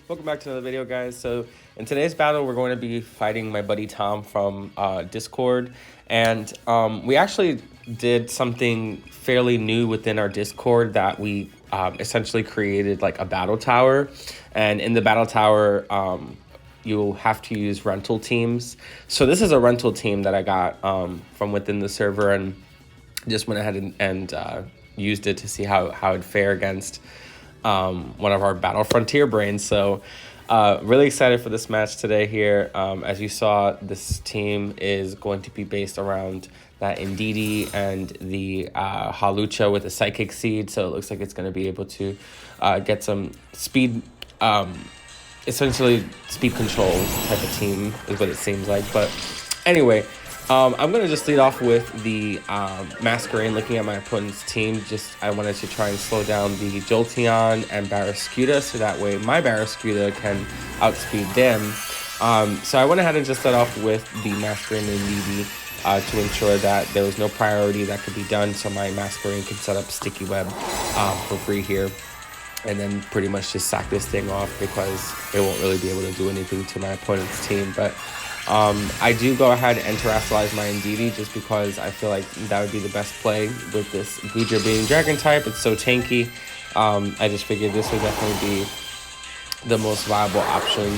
Welcome back to another video, guys. So in today's battle, we're going to be fighting my buddy Tom from Discord. And we actually did something fairly new within our Discord that we essentially created like a battle tower. And in the battle tower, you'll have to use rental teams. So this is a rental team that I got from within the server, and just went ahead and used it to see how it'd fare against one of our Battle Frontier brains. So really excited for this match today here. As you saw, this team is going to be based around that Indeedee and the Halucha with a Psychic Seed. So it looks like it's going to be able to get some speed, essentially speed control type of team is what it seems like. But anyway, I'm going to just lead off with the Masquerain. Looking at my opponent's team, I wanted to try and slow down the Jolteon and Barraskewda, so that way my Barraskewda can outspeed them. So I went ahead and just start off with the Masquerain and Indeedee to ensure that there was no priority that could be done, so my Masquerain can set up Sticky Web for free here. And then pretty much just sack this thing off, because it won't really be able to do anything to my opponent's team. But I do go ahead and terrestrialize my Indeedee, just because I feel like that would be the best play with this Goodra being Dragon type. It's so tanky. I just figured this would definitely be the most viable option.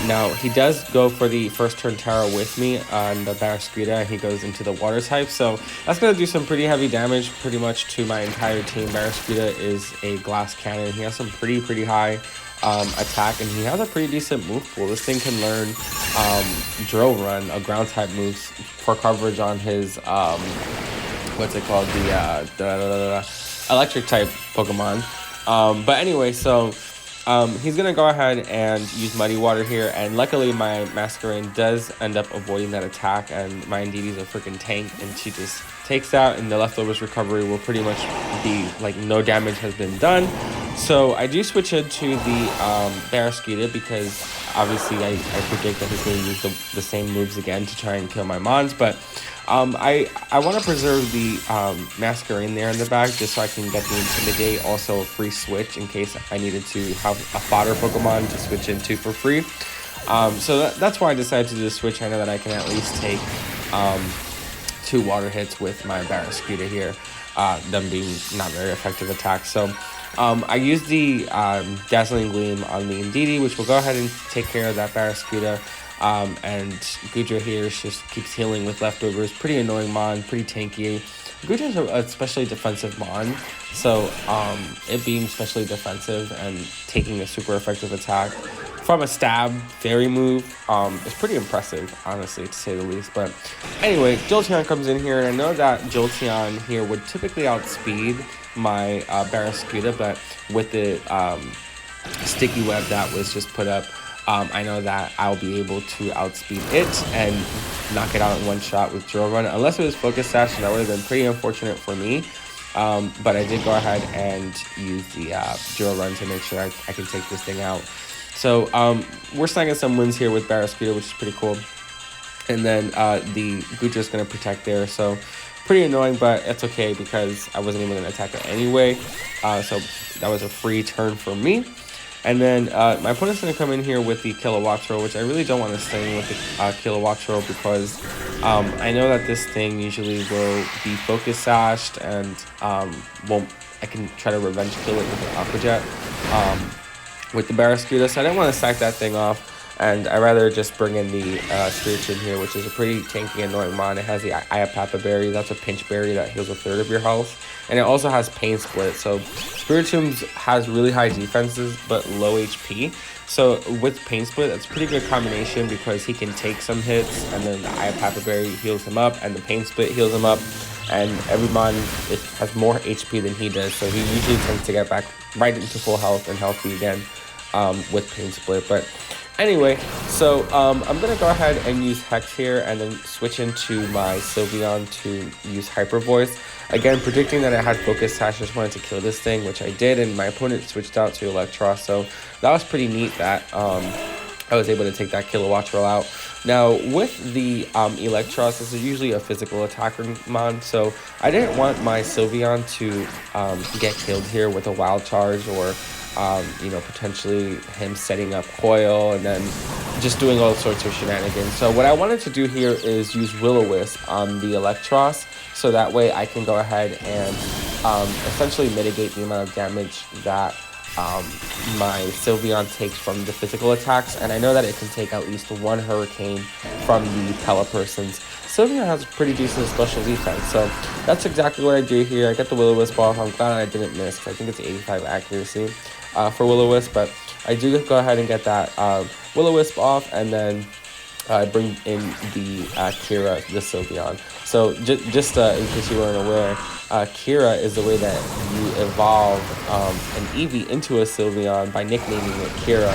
Now, he does go for the first turn Terra with me on the Barraskewda, and he goes into the Water type. So that's going to do some pretty heavy damage pretty much to my entire team. Barraskewda is a glass cannon. He has some pretty high attack, and he has a pretty decent move pool. This thing can learn Drill Run, a ground type moves for coverage on his what's it called, the electric type Pokemon. But anyway, so he's gonna go ahead and use Muddy Water here, and luckily my Masquerain does end up avoiding that attack, and my Indeedee's a freaking tank, and she just takes out, and the leftovers recovery will pretty much be like no damage has been done. So I do switch into the Barraskewda, because obviously I predict that he's going to use the same moves again to try and kill my Mons. But I want to preserve the Masquerain there in the back, just so I can get the Intimidate, also a free switch in case I needed to have a fodder Pokemon to switch into for free. So that's why I decided to do the switch. I know that I can at least take 2 water hits with my Barraskewda here, them being not very effective attacks. So I used the Dazzling Gleam on the Indeedee, which will go ahead and take care of that Barraskewda. And Goodra here just keeps healing with leftovers. Pretty annoying Mon, pretty tanky. Goodra's a especially defensive Mon, so it being especially defensive and taking a super effective attack from a stab fairy move is pretty impressive, honestly, to say the least. But anyway, Jolteon comes in here, and I know that Jolteon here would typically outspeed my Barraskewda, but with the Sticky Web that was just put up, I know that I'll be able to outspeed it and knock it out in one shot with Drill Run, unless it was Focus Sash, and that would have been pretty unfortunate for me. But I did go ahead and use the Drill Run to make sure I can take this thing out. So we're snagging some wins here with Barraskewda, which is pretty cool. And then the Goodra's going to protect there, so pretty annoying, but it's okay because I wasn't even going to attack it anyway. So that was a free turn for me. And then my opponent's going to come in here with the Kilowattrel, which I really don't want to stay with the Kilowattrel, because I know that this thing usually will be Focus Sashed, and I can try to revenge kill it with an Aqua Jet with the Barraskewda. So I didn't want to sack that thing off, and I'd rather just bring in the Spiritomb here, which is a pretty tanky, annoying Mon. It has the Iapapa Berry. That's a pinch berry that heals a third of your health. And it also has Pain Split. So Spiritomb has really high defenses but low HP. So with Pain Split, that's a pretty good combination, because he can take some hits, and then the Iapapa Berry heals him up, and the Pain Split heals him up. And every Mon has more HP than he does, so he usually tends to get back right into full health and healthy again with Pain Split. But anyway, so I'm going to go ahead and use Hex here, and then switch into my Sylveon to use Hyper Voice. Again, predicting that I had Focus Sash, just wanted to kill this thing, which I did, and my opponent switched out to Electros, so that was pretty neat that I was able to take that Kilowattrel out. Now, with the Electros, this is usually a physical attacker Mon, so I didn't want my Sylveon to get killed here with a Wild Charge or you know, potentially him setting up coil and then just doing all sorts of shenanigans. So what I wanted to do here is use Will-O-Wisp on the Electros, so that way I can go ahead and essentially mitigate the amount of damage that my Sylveon takes from the physical attacks. And I know that it can take at least one Hurricane from the Pelipperson's. Sylveon has pretty decent special defense, so that's exactly what I do here. I get the Will-O-Wisp off. I'm glad I didn't miss, because I think it's 85 accuracy for Will-O-Wisp, but I do go ahead and get that Will-O-Wisp off, and then I bring in the Kira, the Sylveon. So just in case you weren't aware, Kira is the way that you evolve an Eevee into a Sylveon by nicknaming it Kira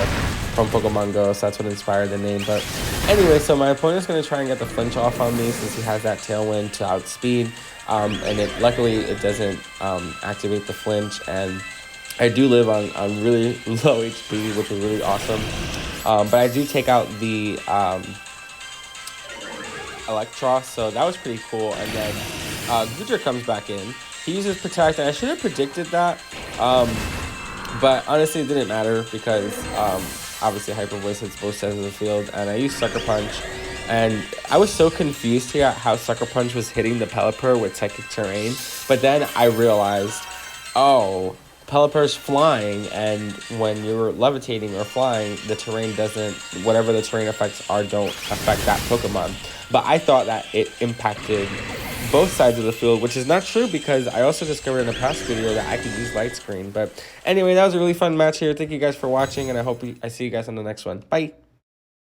from Pokemon Go, so that's what inspired the name. But anyway, so my opponent's going to try and get the flinch off on me since he has that Tailwind to outspeed, and luckily it doesn't activate the flinch, and I do live on really low HP, which is really awesome. But I do take out the Electros, so that was pretty cool. And then Goodra comes back in. He uses Protect, and I should have predicted that. But honestly, it didn't matter because obviously Hyper Voice hits both sides of the field, and I used Sucker Punch. And I was so confused here at how Sucker Punch was hitting the Pelipper with Psychic Terrain. But then I realized, oh, Pelipper's flying, and when you're levitating or flying, the terrain doesn't, whatever the terrain effects are, don't affect that Pokemon. But I thought that it impacted both sides of the field, which is not true, because I also discovered in a past video that I could use Light Screen. But anyway, that was a really fun match here. Thank you guys for watching, and I hope I see you guys on the next one. Bye!